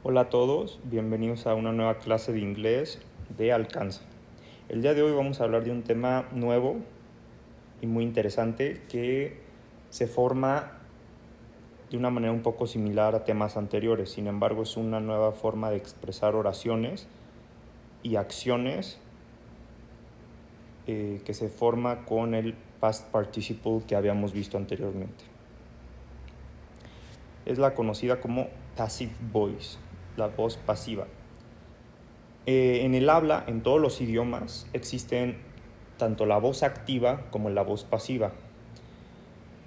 Hola a todos, bienvenidos a una nueva clase de inglés de Alcanza. El día de hoy vamos a hablar de un tema nuevo y muy interesante que se forma de una manera un poco similar a temas anteriores. Sin embargo, es una nueva forma de expresar oraciones y acciones que se forma con el past participle que habíamos visto anteriormente. Es la conocida como passive voice, la voz pasiva. En el habla, en todos los idiomas, existen tanto la voz activa como la voz pasiva.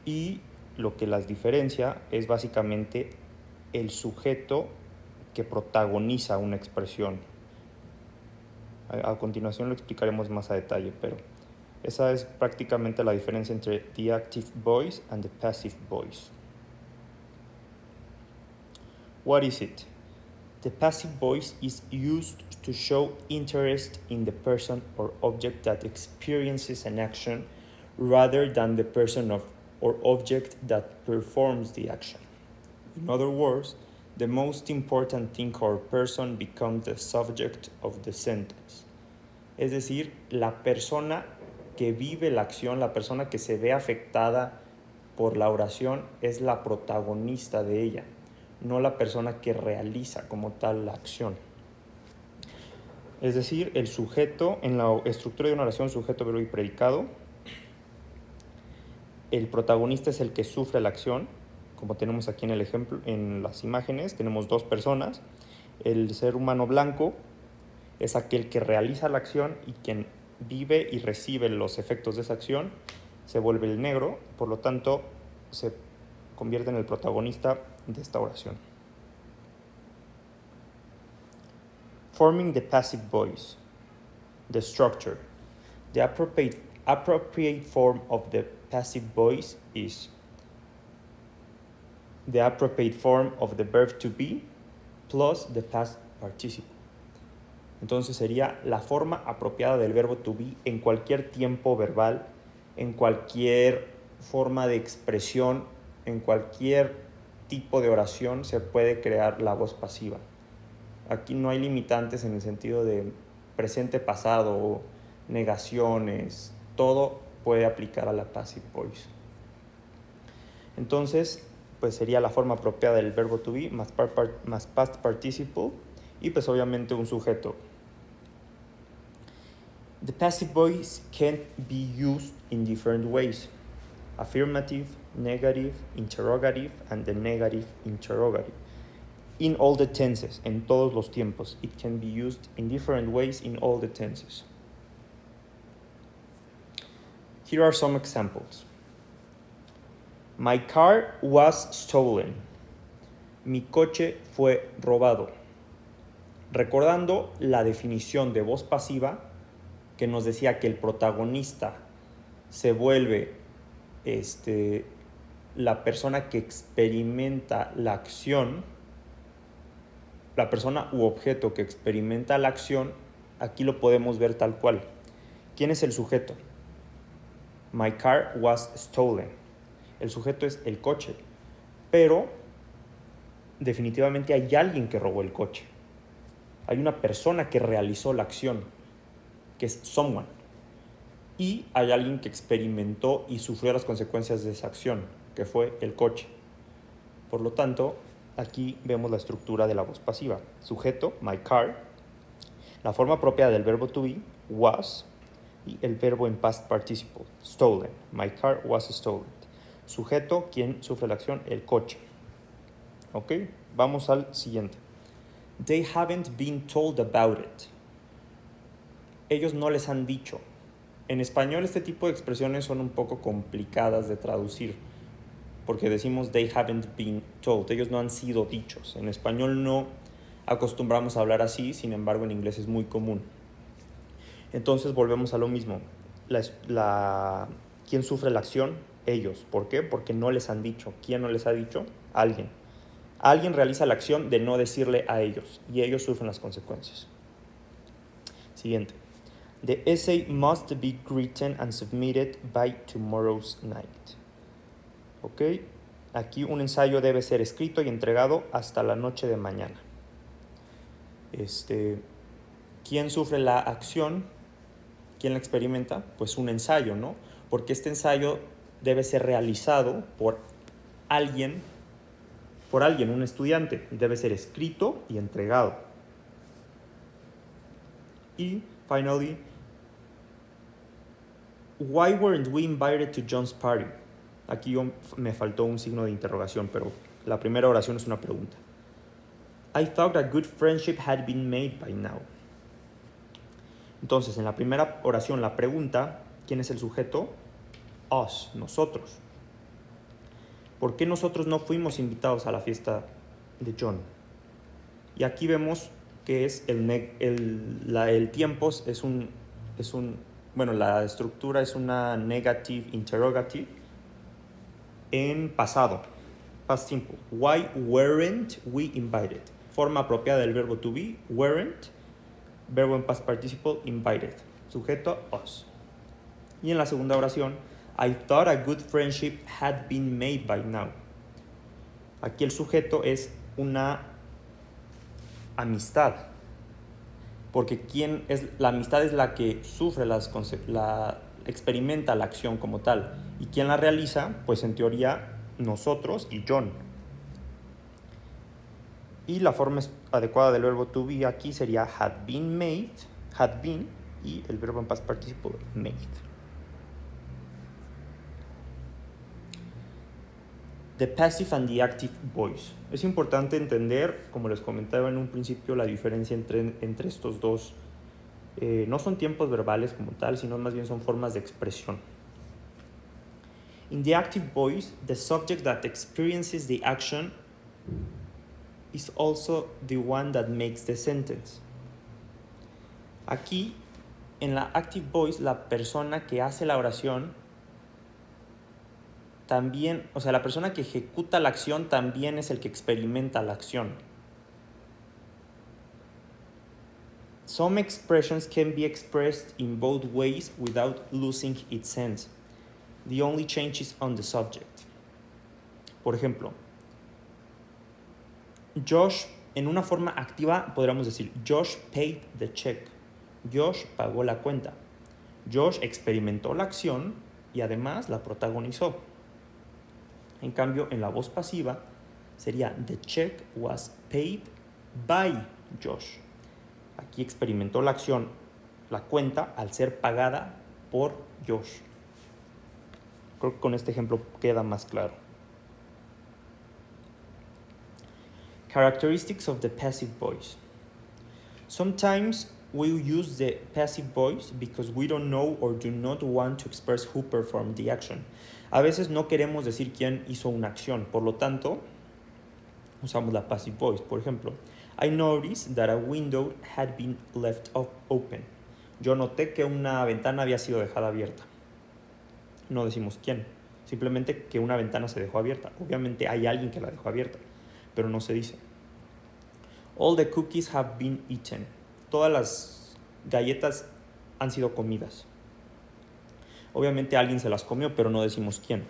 Y lo que las diferencia es básicamente el sujeto que protagoniza una expresión. A continuación lo explicaremos más a detalle, pero esa es prácticamente la diferencia entre the active voice and the passive voice. What is it? The passive voice is used to show interest in the person or object that experiences an action rather than the person or object that performs the action. In other words, the most important thing or person becomes the subject of the sentence. Es decir, la persona que vive la acción, la persona que se ve afectada por la oración es la protagonista de ella, no la persona que realiza como tal la acción. Es decir, el sujeto, en la estructura de una oración, sujeto, verbo y predicado, el protagonista es el que sufre la acción, como tenemos aquí en el ejemplo, en las imágenes, tenemos dos personas. El ser humano blanco es aquel que realiza la acción y quien vive y recibe los efectos de esa acción se vuelve el negro, por lo tanto se convierte en el protagonista de esta oración. Forming the passive voice. The structure. The appropriate form of the passive voice is the appropriate form of the verb to be plus the past participle. Entonces sería la forma apropiada del verbo to be en cualquier tiempo verbal, en cualquier forma de expresión, en cualquier tipo de oración se puede crear la voz pasiva. Aquí no hay limitantes en el sentido de presente, pasado, negaciones, todo puede aplicar a la passive voice. Entonces, pues sería la forma apropiada del verbo to be más past participle y pues obviamente un sujeto. The passive voice can be used in different ways: affirmative, negative, interrogative, and the negative interrogative. In all the tenses, en todos los tiempos. It can be used in different ways in all the tenses. Here are some examples. My car was stolen. Mi coche fue robado. Recordando la definición de voz pasiva que nos decía que el protagonista se vuelve la persona que experimenta la acción, la persona u objeto que experimenta la acción, aquí lo podemos ver tal cual. ¿Quién es el sujeto? My car was stolen. El sujeto es el coche, pero definitivamente hay alguien que robó el coche. Hay una persona que realizó la acción, que es someone. Y hay alguien que experimentó y sufrió las consecuencias de esa acción, que fue el coche. Por lo tanto, aquí vemos la estructura de la voz pasiva. Sujeto, my car. La forma propia del verbo to be, was. Y el verbo en past participle, stolen. My car was stolen. Sujeto, quien sufre la acción, el coche. Ok, vamos al siguiente. They haven't been told about it. Ellos no les han dicho. En español este tipo de expresiones son un poco complicadas de traducir, porque decimos they haven't been told, ellos no han sido dichos. En español no acostumbramos a hablar así, sin embargo en inglés es muy común. Entonces volvemos a lo mismo. ¿Quién sufre la acción? Ellos. ¿Por qué? Porque no les han dicho. ¿Quién no les ha dicho? Alguien. Alguien realiza la acción de no decirle a ellos y ellos sufren las consecuencias. Siguiente. The essay must be written and submitted by tomorrow's night. Ok, aquí un ensayo debe ser escrito y entregado hasta la noche de mañana. ¿Quién sufre la acción? ¿Quién la experimenta? Pues un ensayo, ¿no? Porque este ensayo debe ser realizado por alguien, un estudiante, y debe ser escrito y entregado. Y, finally, why weren't we invited to John's party? Aquí me faltó un signo de interrogación, pero la primera oración es una pregunta. I thought a good friendship had been made by now. Entonces, en la primera oración, la pregunta, ¿quién es el sujeto? Us, nosotros. ¿Por qué nosotros no fuimos invitados a la fiesta de John? Y aquí vemos que es el tiempo bueno, la estructura es una negative interrogative en pasado, past simple. Why weren't we invited? Forma apropiada del verbo to be, weren't, verbo en past participle, invited. Sujeto, us. Y en la segunda oración, I thought a good friendship had been made by now. Aquí el sujeto es una amistad, porque la amistad es la que sufre experimenta la acción como tal, y quien la realiza, pues en teoría nosotros y John. Y la forma adecuada del verbo to be aquí sería had been, y el verbo en past participle, made. The passive and the active voice. Es importante entender, como les comentaba en un principio, la diferencia entre estos dos. No son tiempos verbales como tal, sino más bien son formas de expresión. In the active voice, the subject that experiences the action is also the one that makes the sentence. Aquí, en la active voice, la persona que hace la oración también, o sea, la persona que ejecuta la acción también es el que experimenta la acción. Some expressions can be expressed in both ways without losing its sense. The only change is on the subject. Por ejemplo, Josh, en una forma activa podríamos decir Josh paid the check. Josh pagó la cuenta. Josh experimentó la acción y además la protagonizó. En cambio, en la voz pasiva sería the check was paid by Josh. Aquí experimentó la acción, la cuenta, al ser pagada por Josh. Creo que con este ejemplo queda más claro. Characteristics of the passive voice. Sometimes we use the passive voice because we don't know or do not want to express who performed the action. A veces no queremos decir quién hizo una acción, por lo tanto, usamos la passive voice. Por ejemplo, I noticed that a window had been left open. Yo noté que una ventana había sido dejada abierta. No decimos quién, simplemente que una ventana se dejó abierta. Obviamente hay alguien que la dejó abierta, pero no se dice. All the cookies have been eaten. Todas las galletas han sido comidas. Obviamente alguien se las comió, pero no decimos quién.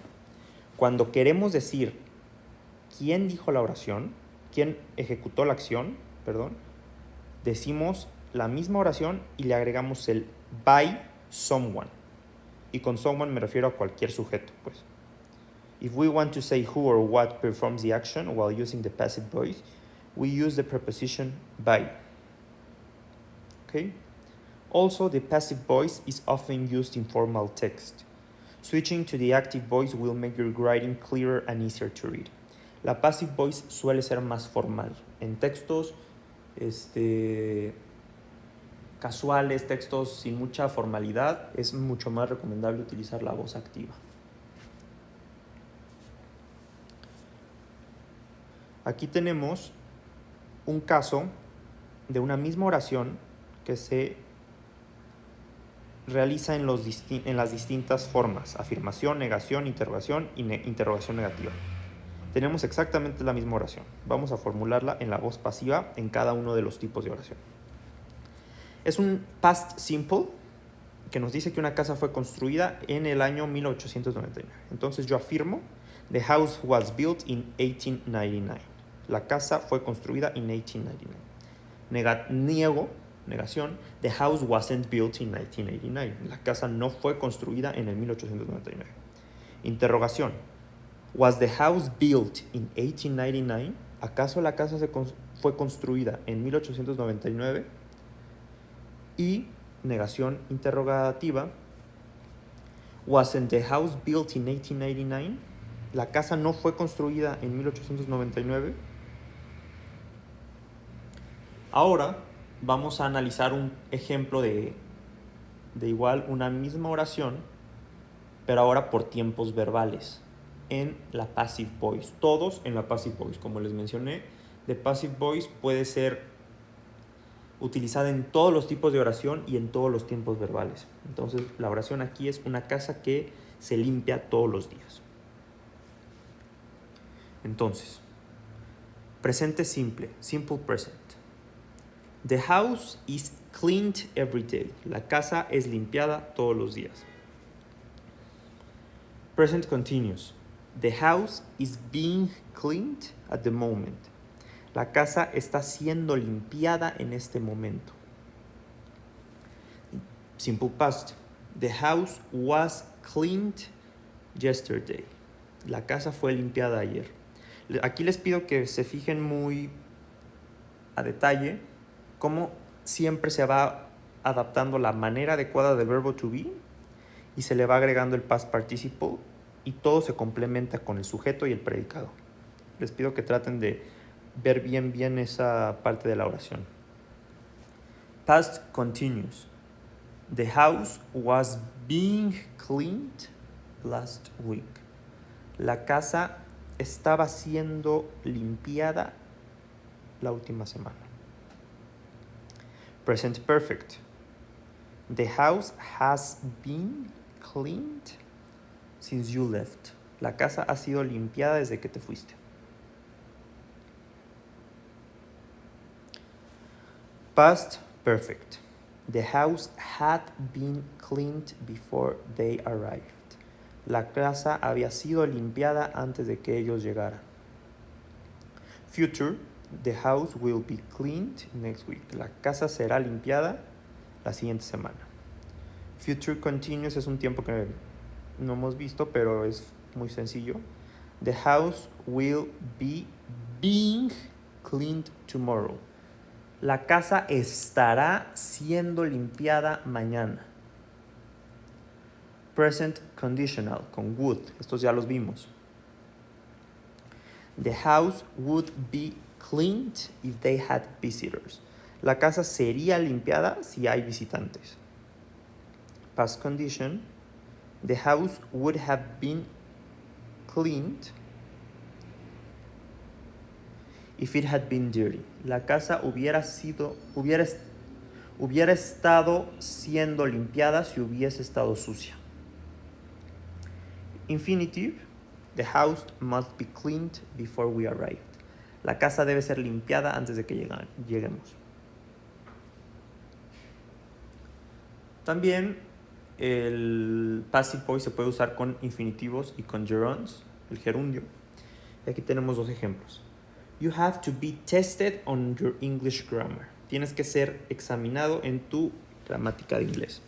Cuando queremos decir quién dijo la oración, quién ejecutó la acción, decimos la misma oración y le agregamos el by someone. Y con someone me refiero a cualquier sujeto, pues. If we want to say who or what performs the action while using the passive voice, we use the preposition by. Okay? Also, the passive voice is often used in formal text. Switching to the active voice will make your writing clearer and easier to read. La passive voice suele ser más formal. En textos casuales, textos sin mucha formalidad, es mucho más recomendable utilizar la voz activa. Aquí tenemos un caso de una misma oración que se realiza en las distintas formas: afirmación, negación, interrogación y interrogación negativa. Tenemos exactamente la misma oración. Vamos a formularla en la voz pasiva en cada uno de los tipos de oración. Es un past simple que nos dice que una casa fue construida en el año 1899. Entonces yo afirmo, the house was built in 1899. La casa fue construida en 1899. Negación. The house wasn't built in 1989. La casa no fue construida en el 1899. Interrogación. Was the house built in 1899? ¿Acaso la casa fue construida en 1899? Y negación interrogativa. Wasn't the house built in 1899? ¿La casa no fue construida en 1899? Ahora vamos a analizar un ejemplo de igual una misma oración, pero ahora por tiempos verbales, en la passive voice. Todos en la passive voice. Como les mencioné, the passive voice puede ser utilizada en todos los tipos de oración y en todos los tiempos verbales. Entonces, la oración aquí es una casa que se limpia todos los días. Entonces, presente simple, simple present. The house is cleaned every day. La casa es limpiada todos los días. Present continuous. The house is being cleaned at the moment. La casa está siendo limpiada en este momento. Simple past. The house was cleaned yesterday. La casa fue limpiada ayer. Aquí les pido que se fijen muy a detalle cómo siempre se va adaptando la manera adecuada del verbo to be y se le va agregando el past participle y todo se complementa con el sujeto y el predicado. Les pido que traten de ver bien esa parte de la oración. Past continuous. The house was being cleaned last week. La casa estaba siendo limpiada la última semana. Present perfect. The house has been cleaned since you left. La casa ha sido limpiada desde que te fuiste. Past perfect. The house had been cleaned before they arrived. La casa había sido limpiada antes de que ellos llegaran. Future. The house will be cleaned next week. La casa será limpiada la siguiente semana. Future continuous es un tiempo que no hemos visto, pero es muy sencillo. The house will be being cleaned tomorrow. La casa estará siendo limpiada mañana. Present conditional con would. Estos ya los vimos. The house would be cleaned if they had visitors. La casa sería limpiada si hay visitantes. Past condition. The house would have been cleaned if it had been dirty. La casa hubiera estado siendo limpiada si hubiese estado sucia. Infinitive. The house must be cleaned before we arrived. La casa debe ser limpiada antes de que lleguemos. También el passive voice se puede usar con infinitivos y con gerunds, el gerundio. Y aquí tenemos dos ejemplos. You have to be tested on your English grammar. Tienes que ser examinado en tu gramática de inglés.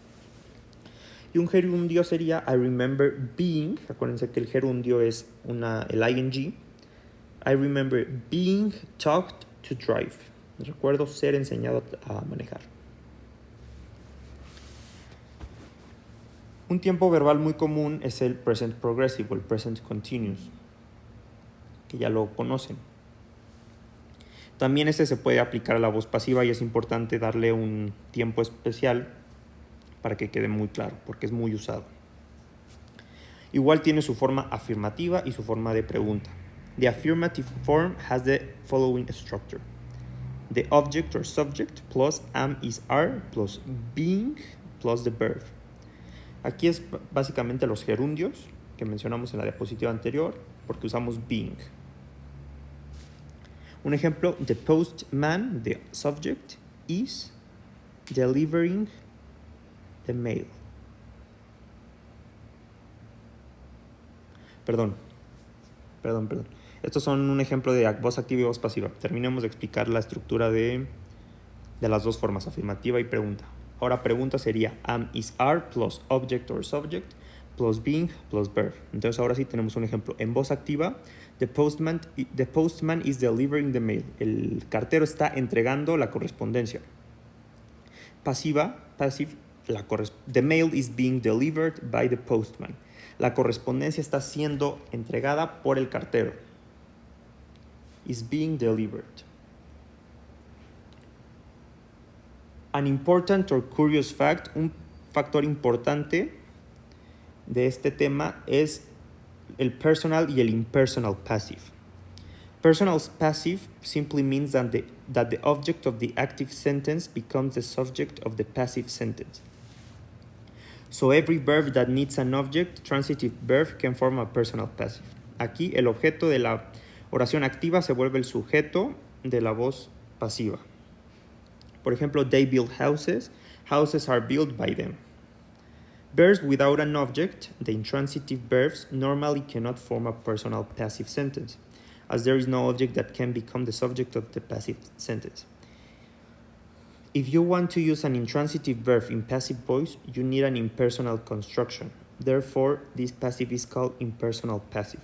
Y un gerundio sería I remember being. Acuérdense que el gerundio es el ing. I remember being taught to drive. Recuerdo ser enseñado a manejar. Un tiempo verbal muy común es el present progressive o el present continuous, que ya lo conocen. También se puede aplicar a la voz pasiva y es importante darle un tiempo especial para que quede muy claro, porque es muy usado. Igual tiene su forma afirmativa y su forma de pregunta. The affirmative form has the following structure. The object or subject plus am is are plus being plus the verb. Aquí es básicamente los gerundios que mencionamos en la diapositiva anterior, porque usamos being. Un ejemplo, the postman, the subject, is delivering the mail. Perdón. Estos son un ejemplo de voz activa y voz pasiva. Terminemos de explicar la estructura de de las dos formas, afirmativa y pregunta. Ahora pregunta sería am is are plus object or subject plus being plus verb. Entonces ahora sí tenemos un ejemplo. En voz activa, the postman is delivering the mail. El cartero está entregando la correspondencia. Pasiva, passive, the mail is being delivered by the postman. La correspondencia está siendo entregada por el cartero. Is being delivered. An important or curious fact, un factor importante de este tema es el personal y el impersonal passive. Personal passive simply means that the object of the active sentence becomes the subject of the passive sentence. So every verb that needs an object, transitive verb, can form a personal passive. Aquí el objeto de la oración activa se vuelve el sujeto de la voz pasiva. Por ejemplo, they build houses. Houses are built by them. Verbs without an object, the intransitive verbs, normally cannot form a personal passive sentence, as there is no object that can become the subject of the passive sentence. If you want to use an intransitive verb in passive voice, you need an impersonal construction. Therefore, this passive is called impersonal passive.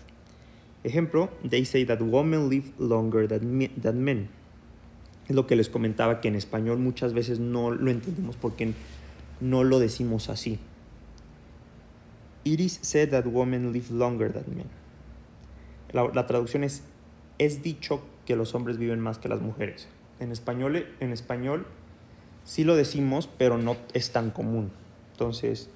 Ejemplo, they say that women live longer than men. Es lo que les comentaba, que en español muchas veces no lo entendemos porque no lo decimos así. It is said that women live longer than men. La traducción es dicho que los hombres viven más que las mujeres. En español sí lo decimos, pero no es tan común. Entonces,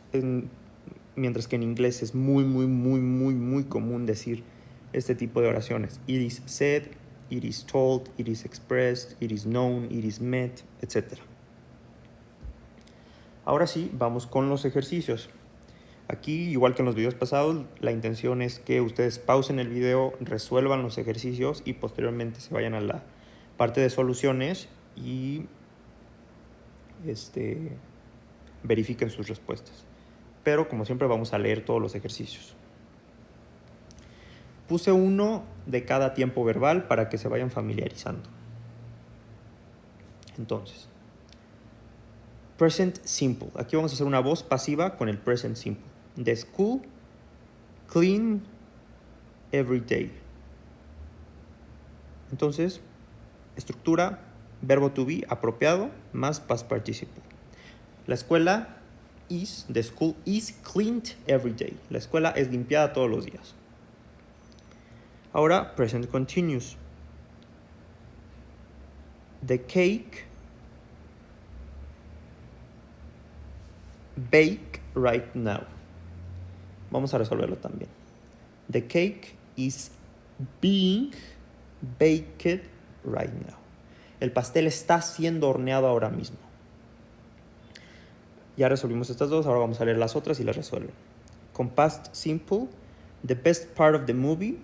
mientras que en inglés es muy común decir este tipo de oraciones. It is said, it is told, it is expressed, it is known, it is met, etc. Ahora sí, vamos con los ejercicios. Aquí, igual que en los videos pasados, la intención es que ustedes pausen el video, resuelvan los ejercicios y posteriormente se vayan a la parte de soluciones y verifiquen sus respuestas. Pero, como siempre, vamos a leer todos los ejercicios. Puse uno de cada tiempo verbal para que se vayan familiarizando. Entonces, present simple. Aquí vamos a hacer una voz pasiva con el present simple. The school clean every day. Entonces, estructura, verbo to be apropiado más past participle. La escuela the school is cleaned every day. La escuela es limpiada todos los días. Ahora, present continuous. The cake bake right now. Vamos a resolverlo también. The cake is being baked right now. El pastel está siendo horneado ahora mismo. Ya resolvimos estas dos, ahora vamos a leer las otras y las resuelven. Con past simple, the best part of the movie,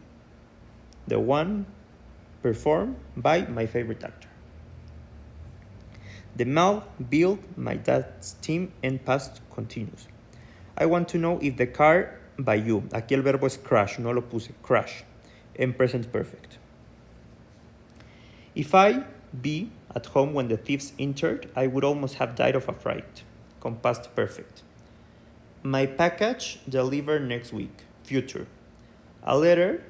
the one performed by my favorite actor. The mall built my dad's team and past continuous. I want to know if the car by you. Aquí el verbo es crash, no lo puse, crash. En present perfect. If I be at home when the thieves entered, I would almost have died of a fright. Con past perfect. My package delivered next week. Future. A letter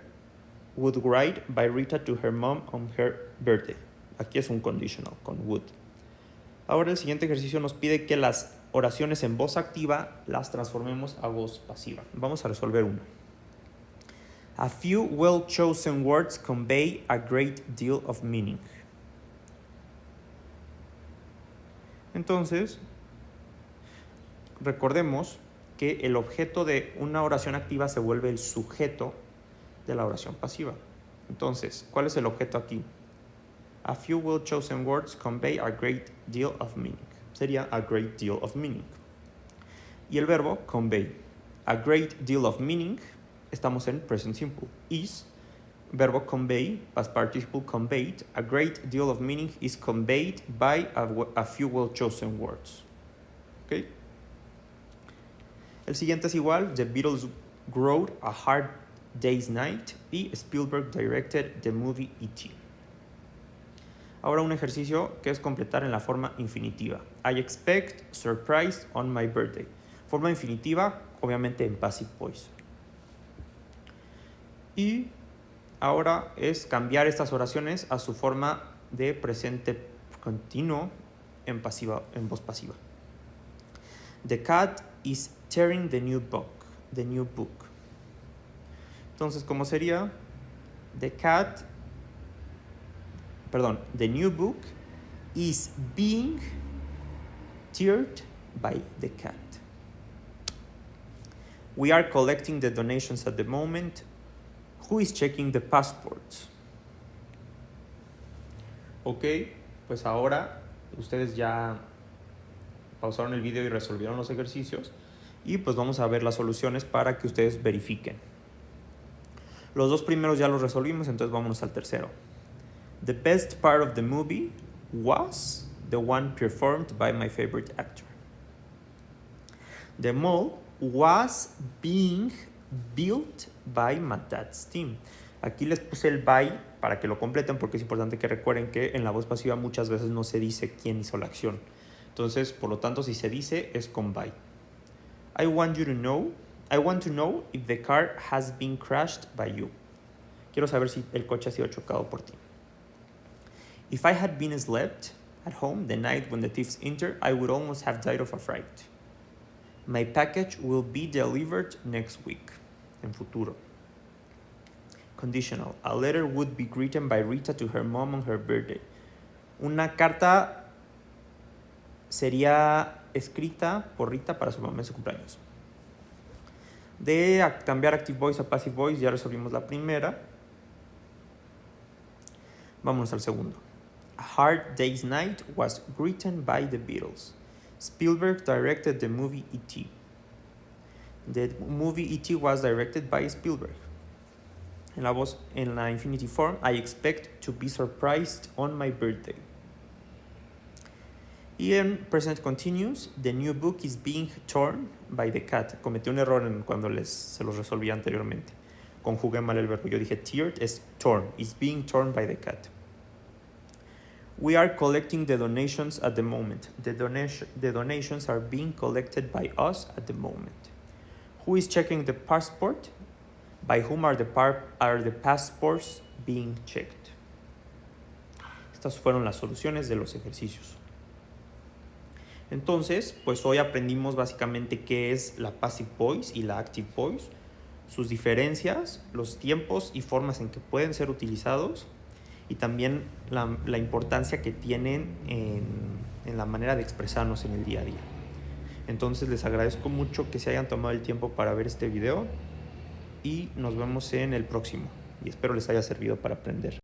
would write by Rita to her mom on her birthday. Aquí es un conditional, con would. Ahora el siguiente ejercicio nos pide que las oraciones en voz activa las transformemos a voz pasiva. Vamos a resolver uno. A few well-chosen words convey a great deal of meaning. Entonces, recordemos que el objeto de una oración activa se vuelve el sujeto de la oración pasiva. Entonces, ¿cuál es el objeto aquí? A few well-chosen words convey a great deal of meaning. Sería a great deal of meaning. Y el verbo convey. A great deal of meaning, estamos en present simple. Is, verbo convey, past participle conveyed. A great deal of meaning is conveyed by a few well-chosen words. ¿Ok? El siguiente es igual. The Beatles wrote A Hard Day's Night y Spielberg directed the movie E.T. Ahora un ejercicio que es completar en la forma infinitiva. I expect surprise on my birthday. Forma infinitiva, obviamente en passive voice. Y ahora es cambiar estas oraciones a su forma de presente continuo en voz pasiva. The cat is tearing the new book. Entonces, ¿cómo sería? The new book is being teared by the cat. We are collecting the donations at the moment. Who is checking the passports? Ok, pues ahora ustedes ya pausaron el video y resolvieron los ejercicios y pues vamos a ver las soluciones para que ustedes verifiquen. Los dos primeros ya los resolvimos, entonces vámonos al tercero. The best part of the movie was the one performed by my favorite actor. The mall was being built by my dad's team. Aquí les puse el by para que lo completen porque es importante que recuerden que en la voz pasiva muchas veces no se dice quién hizo la acción. Entonces, por lo tanto, si se dice es con by. I want to know if the car has been crashed by you. Quiero saber si el coche ha sido chocado por ti. If I had been slept at home the night when the thieves entered, I would almost have died of a fright. My package will be delivered next week. En futuro. Conditional. A letter would be written by Rita to her mom on her birthday. Una carta sería escrita por Rita para su mamá en su cumpleaños. De cambiar active voice a passive voice, ya resolvimos la primera. Vámonos al segundo. A Hard Day's Night was written by the Beatles. Spielberg directed the movie E.T. The movie E.T. was directed by Spielberg. En la infinitive form, I expect to be surprised on my birthday. Y en present continuous, the new book is being torn by the cat. Cometí un error cuando se los resolví anteriormente. Conjugué mal el verbo. Yo dije teared es torn. Is being torn by the cat. We are collecting the donations at the moment. The donations are being collected by us at the moment. Who is checking the passport? By whom are the passports being checked? Estas fueron las soluciones de los ejercicios. Entonces, pues hoy aprendimos básicamente qué es la passive voice y la active voice, sus diferencias, los tiempos y formas en que pueden ser utilizados y también la importancia que tienen en la manera de expresarnos en el día a día. Entonces les agradezco mucho que se hayan tomado el tiempo para ver este video y nos vemos en el próximo y espero les haya servido para aprender.